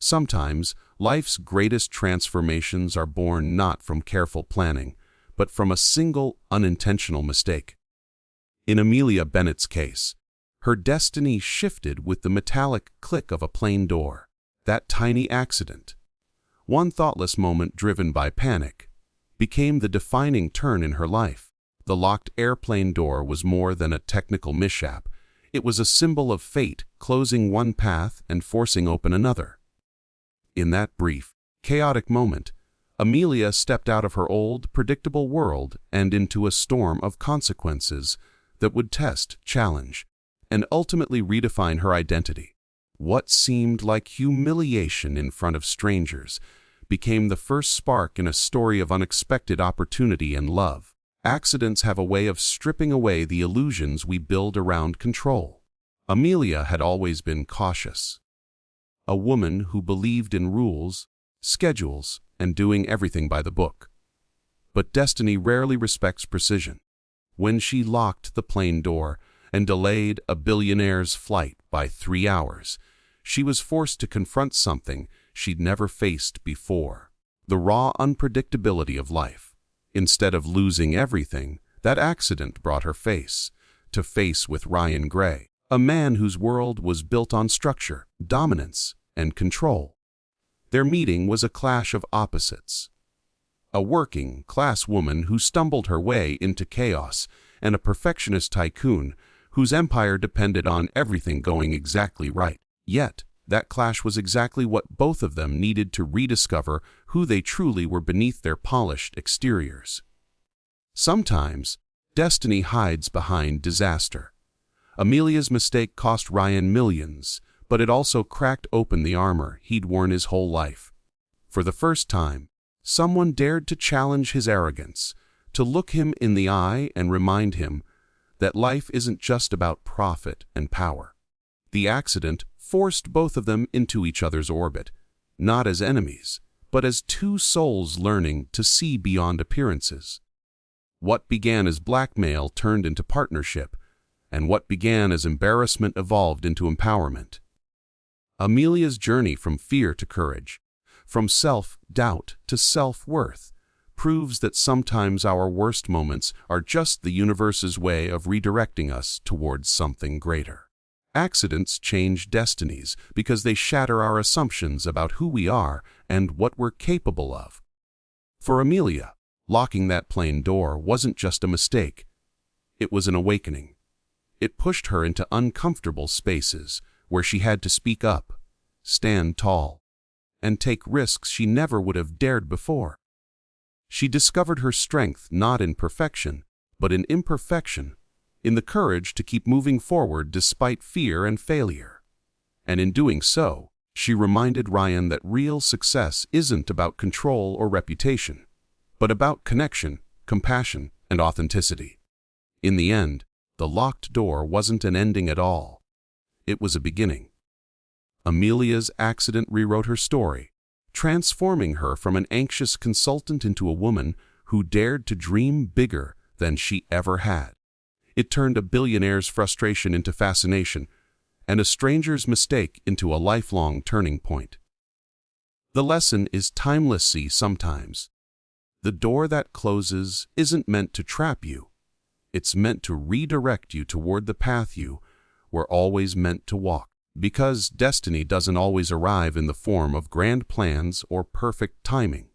Sometimes, life's greatest transformations are born not from careful planning, but from a single, unintentional mistake. In Amelia Bennett's case, her destiny shifted with the metallic click of a plane door. That tiny accident, one thoughtless moment driven by panic, became the defining turn in her life. The locked airplane door was more than a technical mishap. It was a symbol of fate, closing one path and forcing open another. In that brief, chaotic moment, Amelia stepped out of her old, predictable world and into a storm of consequences that would test, challenge, and ultimately redefine her identity. What seemed like humiliation in front of strangers became the first spark in a story of unexpected opportunity and love. Accidents have a way of stripping away the illusions we build around control. Amelia had always been cautious, a woman who believed in rules, schedules, and doing everything by the book. But destiny rarely respects precision. When she locked the plane door and delayed a billionaire's flight by 3 hours, she was forced to confront something she'd never faced before: the raw unpredictability of life. Instead of losing everything, that accident brought her face to face with Ryan Gray, a man whose world was built on structure, dominance, and control. Their meeting was a clash of opposites: a working-class woman who stumbled her way into chaos, and a perfectionist tycoon whose empire depended on everything going exactly right. Yet, that clash was exactly what both of them needed to rediscover who they truly were beneath their polished exteriors. Sometimes, destiny hides behind disaster. Amelia's mistake cost Ryan millions, but it also cracked open the armor he'd worn his whole life. For the first time, someone dared to challenge his arrogance, to look him in the eye and remind him that life isn't just about profit and power. The accident forced both of them into each other's orbit, not as enemies, but as two souls learning to see beyond appearances. What began as blackmail turned into partnership, and what began as embarrassment evolved into empowerment. Amelia's journey from fear to courage, from self-doubt to self-worth, proves that sometimes our worst moments are just the universe's way of redirecting us towards something greater. Accidents change destinies because they shatter our assumptions about who we are and what we're capable of. For Amelia, locking that plane door wasn't just a mistake. It was an awakening. It pushed her into uncomfortable spaces where she had to speak up, stand tall, and take risks she never would have dared before. She discovered her strength not in perfection, but in imperfection, in the courage to keep moving forward despite fear and failure. And in doing so, she reminded Ryan that real success isn't about control or reputation, but about connection, compassion, and authenticity. In the end, the locked door wasn't an ending at all. It was a beginning. Amelia's accident rewrote her story, transforming her from an anxious consultant into a woman who dared to dream bigger than she ever had. It turned a billionaire's frustration into fascination, and a stranger's mistake into a lifelong turning point. The lesson is timeless. See, sometimes the door that closes isn't meant to trap you. It's meant to redirect you toward the path you were always meant to walk. Because destiny doesn't always arrive in the form of grand plans or perfect timing.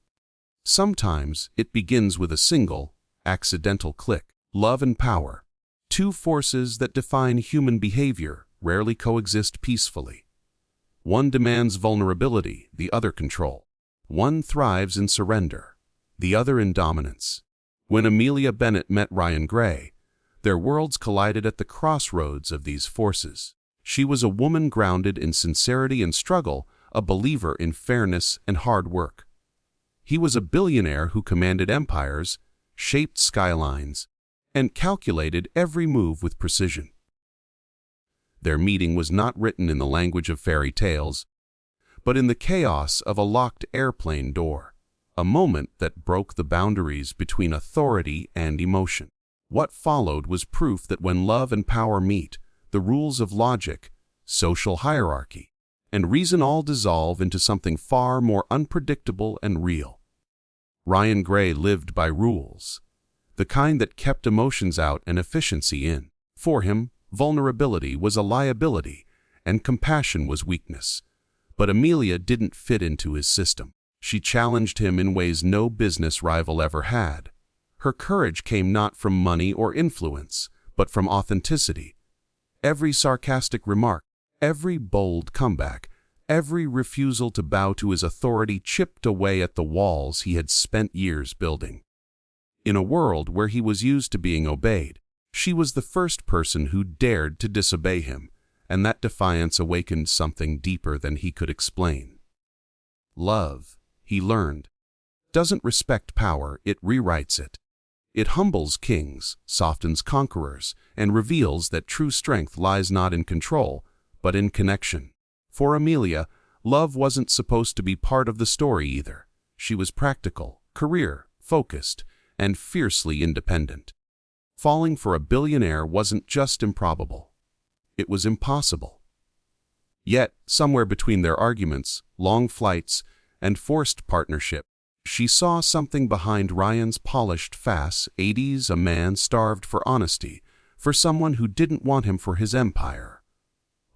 Sometimes it begins with a single, accidental click. Love and power, two forces that define human behavior, rarely coexist peacefully. One demands vulnerability, the other control. One thrives in surrender, the other in dominance. When Amelia Bennett met Ryan Gray, their worlds collided at the crossroads of these forces. She was a woman grounded in sincerity and struggle, a believer in fairness and hard work. He was a billionaire who commanded empires, shaped skylines, and calculated every move with precision. Their meeting was not written in the language of fairy tales, but in the chaos of a locked airplane door, a moment that broke the boundaries between authority and emotion. What followed was proof that when love and power meet, the rules of logic, social hierarchy, and reason all dissolve into something far more unpredictable and real. Ryan Gray lived by rules, the kind that kept emotions out and efficiency in. For him, vulnerability was a liability, and compassion was weakness. But Amelia didn't fit into his system. She challenged him in ways no business rival ever had. Her courage came not from money or influence, but from authenticity. Every sarcastic remark, every bold comeback, every refusal to bow to his authority chipped away at the walls he had spent years building. In a world where he was used to being obeyed, she was the first person who dared to disobey him, and that defiance awakened something deeper than he could explain. Love, he learned, doesn't respect power, it rewrites it. It humbles kings, softens conquerors, and reveals that true strength lies not in control, but in connection. For Amelia, love wasn't supposed to be part of the story either. She was practical, career-focused, and fiercely independent. Falling for a billionaire wasn't just improbable. It was impossible. Yet, somewhere between their arguments, long flights, and forced partnership, she saw something behind Ryan's polished face. A man starved for honesty, for someone who didn't want him for his empire,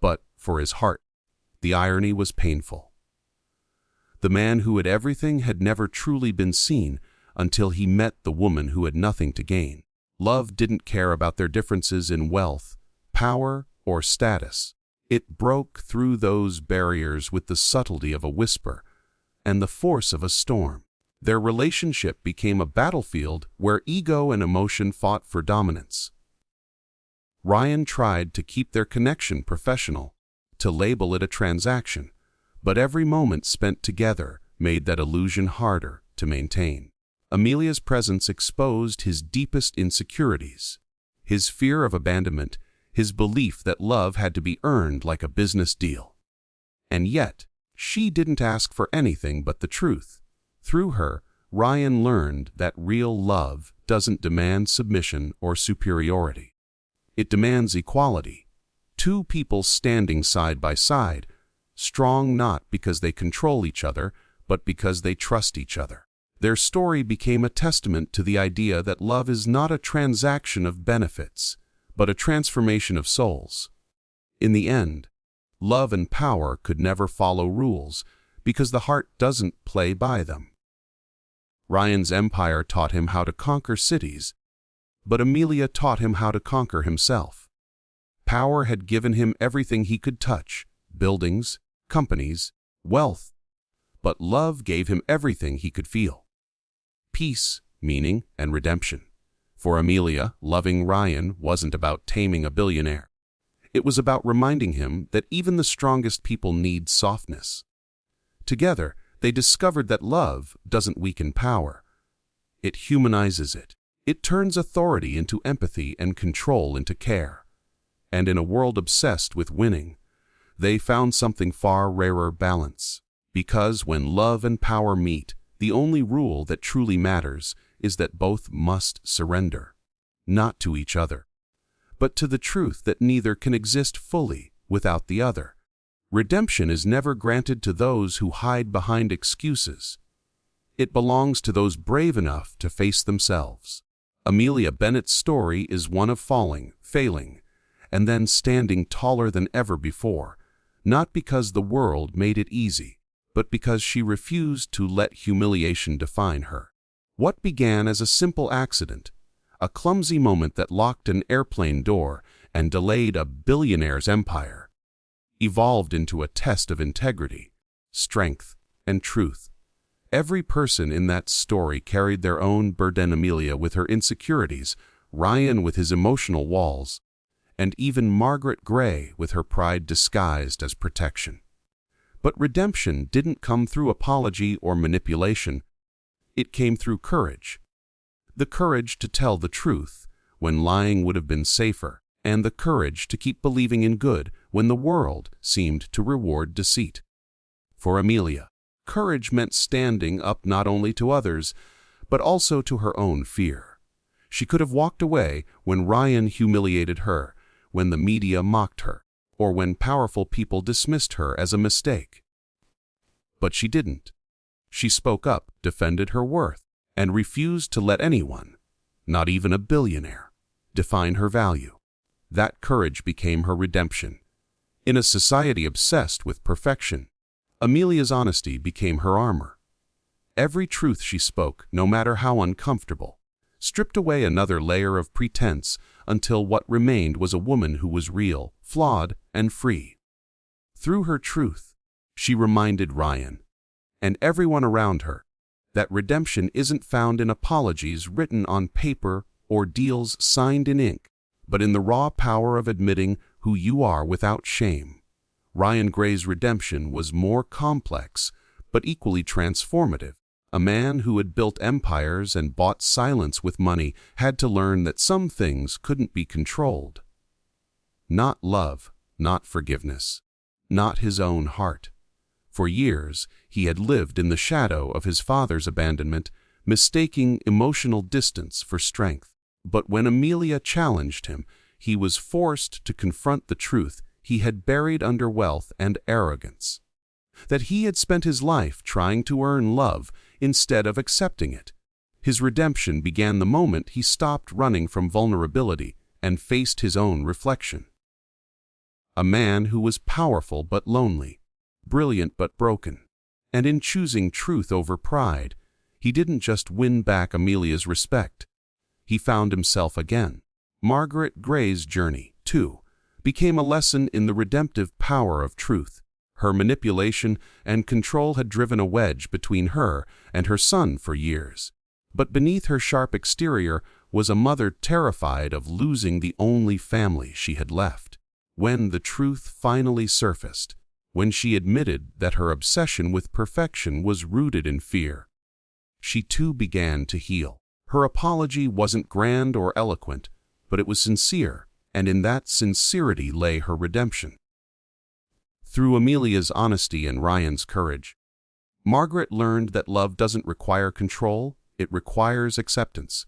but for his heart. The irony was painful. The man who had everything had never truly been seen until he met the woman who had nothing to gain. Love didn't care about their differences in wealth, power, or status. It broke through those barriers with the subtlety of a whisper and the force of a storm. Their relationship became a battlefield where ego and emotion fought for dominance. Ryan tried to keep their connection professional, to label it a transaction, but every moment spent together made that illusion harder to maintain. Amelia's presence exposed his deepest insecurities, his fear of abandonment, his belief that love had to be earned like a business deal. And yet, she didn't ask for anything but the truth. Through her, Ryan learned that real love doesn't demand submission or superiority. It demands equality. Two people standing side by side, strong not because they control each other, but because they trust each other. Their story became a testament to the idea that love is not a transaction of benefits, but a transformation of souls. In the end, love and power could never follow rules because the heart doesn't play by them. Ryan's empire taught him how to conquer cities, but Amelia taught him how to conquer himself. Power had given him everything he could touch, buildings, companies, wealth, but love gave him everything he could feel. Peace, meaning, and redemption. For Amelia, loving Ryan wasn't about taming a billionaire. It was about reminding him that even the strongest people need softness. Together, they discovered that love doesn't weaken power. It humanizes it. It turns authority into empathy and control into care. And in a world obsessed with winning, they found something far rarer: balance. Because when love and power meet, the only rule that truly matters is that both must surrender, not to each other, but to the truth that neither can exist fully without the other. Redemption is never granted to those who hide behind excuses. It belongs to those brave enough to face themselves. Amelia Bennett's story is one of falling, failing, and then standing taller than ever before, not because the world made it easy, but because she refused to let humiliation define her. What began as a simple accident, a clumsy moment that locked an airplane door and delayed a billionaire's empire, evolved into a test of integrity, strength, and truth. Every person in that story carried their own burden: Amelia with her insecurities, Ryan with his emotional walls, and even Margaret Gray with her pride disguised as protection. But redemption didn't come through apology or manipulation. It came through courage. The courage to tell the truth when lying would have been safer, and the courage to keep believing in good when the world seemed to reward deceit. For Amelia, courage meant standing up not only to others, but also to her own fear. She could have walked away when Ryan humiliated her, when the media mocked her, or when powerful people dismissed her as a mistake. But she didn't. She spoke up, defended her worth, and refused to let anyone, not even a billionaire, define her value. That courage became her redemption. In a society obsessed with perfection, Amelia's honesty became her armor. Every truth she spoke, no matter how uncomfortable, stripped away another layer of pretense until what remained was a woman who was real, flawed, and free. Through her truth, she reminded Ryan, and everyone around her, that redemption isn't found in apologies written on paper or deals signed in ink, but in the raw power of admitting who you are without shame. Ryan Gray's redemption was more complex, but equally transformative. A man who had built empires and bought silence with money had to learn that some things couldn't be controlled. Not love, not forgiveness, not his own heart. For years, he had lived in the shadow of his father's abandonment, mistaking emotional distance for strength. But when Amelia challenged him, he was forced to confront the truth he had buried under wealth and arrogance. That he had spent his life trying to earn love instead of accepting it. His redemption began the moment he stopped running from vulnerability and faced his own reflection. A man who was powerful but lonely, brilliant but broken, and in choosing truth over pride, he didn't just win back Amelia's respect. He found himself again. Margaret Gray's journey, too, became a lesson in the redemptive power of truth. Her manipulation and control had driven a wedge between her and her son for years. But beneath her sharp exterior was a mother terrified of losing the only family she had left. When the truth finally surfaced, when she admitted that her obsession with perfection was rooted in fear, she too began to heal. Her apology wasn't grand or eloquent, but it was sincere, and in that sincerity lay her redemption. Through Amelia's honesty and Ryan's courage, Margaret learned that love doesn't require control, it requires acceptance.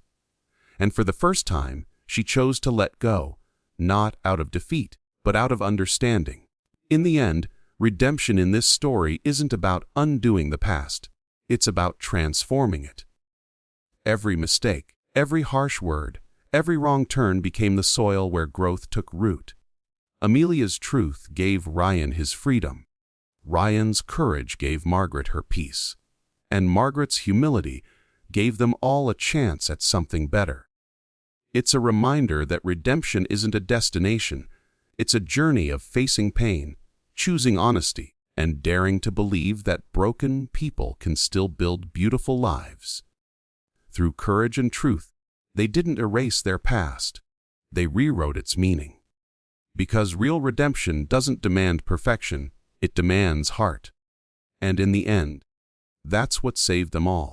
And for the first time, she chose to let go, not out of defeat, but out of understanding. In the end, redemption in this story isn't about undoing the past, it's about transforming it. Every mistake, every harsh word, every wrong turn became the soil where growth took root. Amelia's truth gave Ryan his freedom. Ryan's courage gave Margaret her peace. And Margaret's humility gave them all a chance at something better. It's a reminder that redemption isn't a destination. It's a journey of facing pain, choosing honesty, and daring to believe that broken people can still build beautiful lives. Through courage and truth, they didn't erase their past. They rewrote its meaning. Because real redemption doesn't demand perfection, it demands heart. And in the end, that's what saved them all.